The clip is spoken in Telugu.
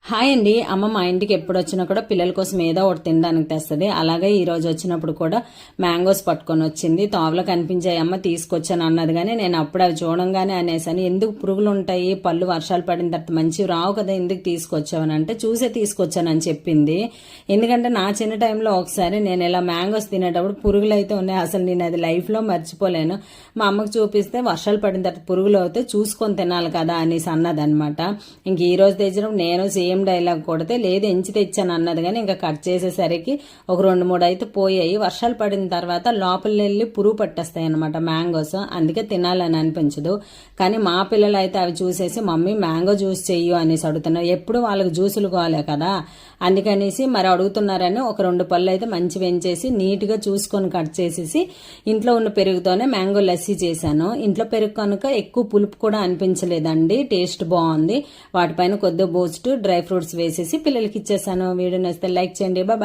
హాయ్ అండి. అమ్మ మా ఇంటికి ఎప్పుడు వచ్చినా కూడా పిల్లల కోసం ఏదో ఒకటి తినడానికి తెస్తుంది. అలాగే ఈ రోజు వచ్చినప్పుడు కూడా మ్యాంగోస్ పట్టుకొని వచ్చింది. తోవలో కనిపించాయి అమ్మ తీసుకొచ్చాను అన్నది, కానీ నేను అప్పుడు అవి చూడంగానే అనేసాను, ఎందుకు పురుగులు ఉంటాయి, పళ్ళు వర్షాలు పడిన తర్వాత మంచివి రావు కదా, ఎందుకు తీసుకొచ్చావని అంటే చూసే తీసుకొచ్చానని చెప్పింది. ఎందుకంటే నా చిన్న టైంలో ఒకసారి నేను ఇలా మ్యాంగోస్ తినేటప్పుడు పురుగులు అయితే ఉన్నాయి. అసలు నేను అది లైఫ్లో మర్చిపోలేను. మా అమ్మకు చూపిస్తే వర్షాలు పడిన తర్వాత పురుగులు అయితే చూసుకొని తినాలి కదా అనేసి అన్నదనమాట. ఇంక ఈ రోజు తెచ్చినప్పుడు నేను సేమ్ డైలాగ్ కొడితే లేదు ఎంచి తెచ్చాను అన్నది, కానీ ఇంకా కట్ చేసేసరికి ఒక 2-3 అయితే పోయాయి. వర్షాలు పడిన తర్వాత లోపల వెళ్ళి పురుగు పట్టేస్తాయి అనమాట మ్యాంగోస్, అందుకే తినాలని అనిపించదు. కానీ మా పిల్లలు అయితే అవి చూసేసి మమ్మీ మ్యాంగో జ్యూస్ చెయ్యు అనేసి అడుగుతున్నారు. ఎప్పుడు వాళ్ళకి జ్యూసులు కావాలి కదా, అందుకనేసి మరి అడుగుతున్నారని ఒక 2 పళ్ళు అయితే మంచి వెంచేసి నీట్గా చూసుకొని కట్ చేసేసి ఇంట్లో ఉన్న పెరుగుతోనే మ్యాంగో లస్సీ చేశాను. ఇంట్లో పెరుగు కనుక ఎక్కువ పులుపు కూడా అనిపించలేదండి, టేస్ట్ బాగుంది. వాటిపైన కొద్దిగా బూస్ట్ డ్రై ఫ్రూట్స్ వేసేసి పిల్లలకి ఇచ్చేసాను. వీడియో నచ్చితే లైక్ చేయండి. బాయ్.